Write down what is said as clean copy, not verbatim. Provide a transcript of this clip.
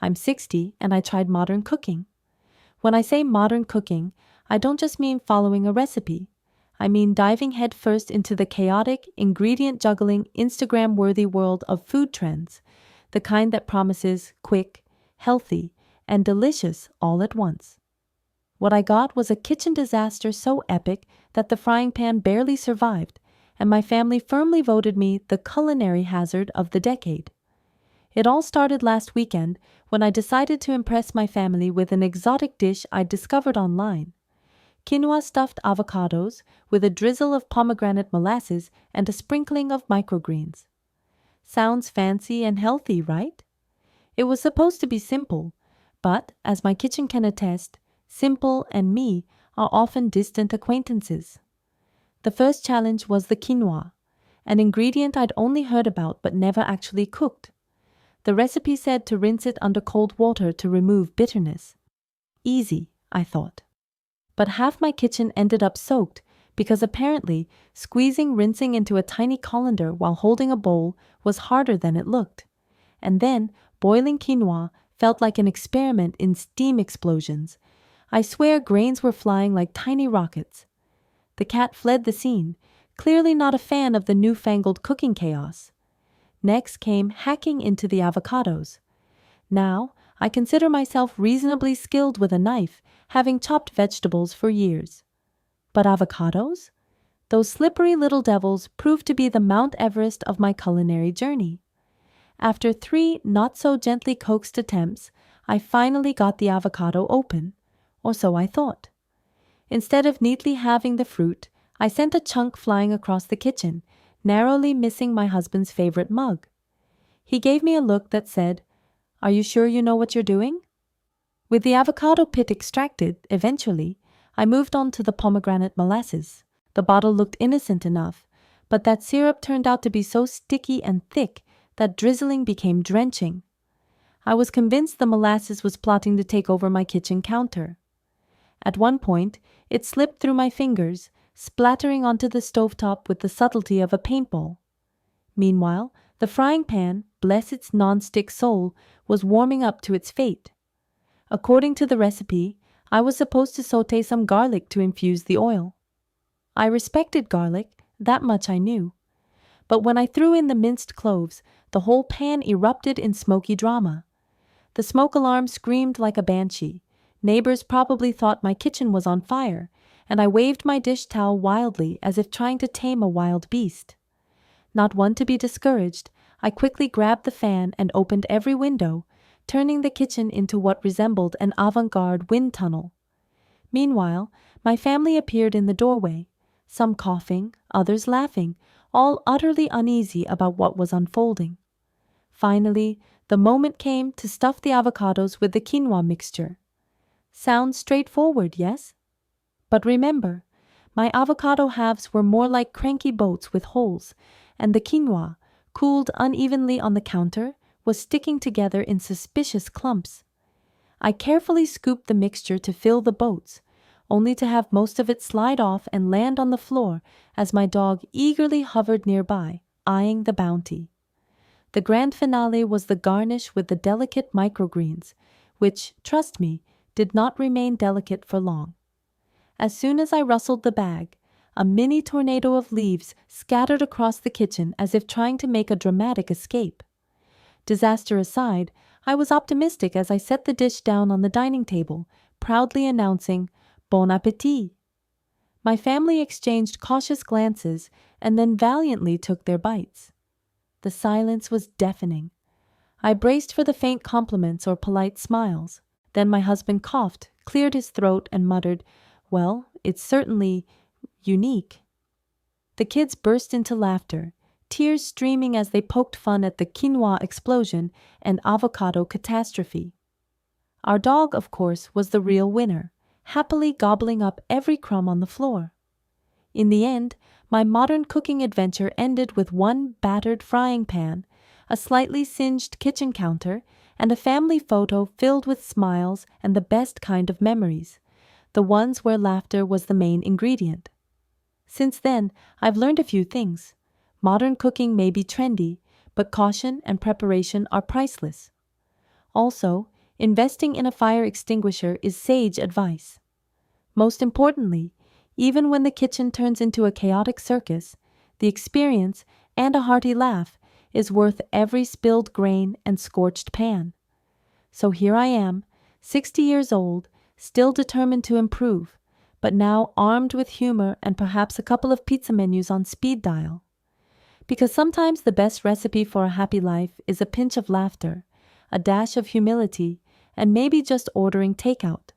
I'm 60 and I tried modern cooking. When I say modern cooking, I don't just mean following a recipe. I mean diving headfirst into the chaotic, ingredient-juggling, Instagram-worthy world of food trends, the kind that promises quick, healthy, and delicious all at once. What I got was a kitchen disaster so epic that the frying pan barely survived, and my family firmly voted me the culinary hazard of the decade. It all started last weekend when I decided to impress my family with an exotic dish I discovered online. Quinoa stuffed avocados with a drizzle of pomegranate molasses and a sprinkling of microgreens. Sounds fancy and healthy, right? It was supposed to be simple, but, as my kitchen can attest, simple and me are often distant acquaintances. The first challenge was the quinoa, an ingredient I'd only heard about but never actually cooked. The recipe said to rinse it under cold water to remove bitterness. Easy, I thought. But half my kitchen ended up soaked because apparently squeezing rinsing into a tiny colander while holding a bowl was harder than it looked. And then boiling quinoa felt like an experiment in steam explosions. I swear grains were flying like tiny rockets. The cat fled the scene, clearly not a fan of the newfangled cooking chaos. Next came hacking into the avocados. Now, I consider myself reasonably skilled with a knife, having chopped vegetables for years. But avocados? Those slippery little devils proved to be the Mount Everest of my culinary journey. After 3 not-so-gently coaxed attempts, I finally got the avocado open, or so I thought. Instead of neatly halving the fruit, I sent a chunk flying across the kitchen, narrowly missing my husband's favorite mug. He gave me a look that said, "Are you sure you know what you're doing?" With the avocado pit extracted, eventually, I moved on to the pomegranate molasses. The bottle looked innocent enough, but that syrup turned out to be so sticky and thick that drizzling became drenching. I was convinced the molasses was plotting to take over my kitchen counter. At one point, it slipped through my fingers, splattering onto the stovetop with the subtlety of a paintball. Meanwhile, the frying pan, bless its non-stick soul, was warming up to its fate. According to the recipe, I was supposed to saute some garlic to infuse the oil. I respected garlic, that much I knew. But when I threw in the minced cloves, the whole pan erupted in smoky drama. The smoke alarm screamed like a banshee. Neighbors probably thought my kitchen was on fire, and I waved my dish towel wildly as if trying to tame a wild beast. Not one to be discouraged, I quickly grabbed the fan and opened every window, turning the kitchen into what resembled an avant-garde wind tunnel. Meanwhile, my family appeared in the doorway, some coughing, others laughing, all utterly uneasy about what was unfolding. Finally, the moment came to stuff the avocados with the quinoa mixture. Sounds straightforward, yes? But remember, my avocado halves were more like cranky boats with holes, and the quinoa, cooled unevenly on the counter, was sticking together in suspicious clumps. I carefully scooped the mixture to fill the boats, only to have most of it slide off and land on the floor as my dog eagerly hovered nearby, eyeing the bounty. The grand finale was the garnish with the delicate microgreens, which, trust me, did not remain delicate for long. As soon as I rustled the bag, a mini tornado of leaves scattered across the kitchen as if trying to make a dramatic escape. Disaster aside, I was optimistic as I set the dish down on the dining table, proudly announcing, "Bon appétit." My family exchanged cautious glances and then valiantly took their bites. The silence was deafening. I braced for the faint compliments or polite smiles. Then my husband coughed, cleared his throat, and muttered, "Well, it's certainly unique." The kids burst into laughter, tears streaming as they poked fun at the quinoa explosion and avocado catastrophe. Our dog, of course, was the real winner, happily gobbling up every crumb on the floor. In the end, my modern cooking adventure ended with one battered frying pan, a slightly singed kitchen counter, and a family photo filled with smiles and the best kind of memories, the ones where laughter was the main ingredient. Since then, I've learned a few things. Modern cooking may be trendy, but caution and preparation are priceless. Also, Investing in a fire extinguisher is sage advice. Most importantly, even when the kitchen turns into a chaotic circus, the experience and a hearty laugh is worth every spilled grain and scorched pan. So here I am, 60 years old, still determined to improve, but now armed with humor and perhaps a couple of pizza menus on speed dial. Because sometimes the best recipe for a happy life is a pinch of laughter, a dash of humility, and maybe just ordering takeout.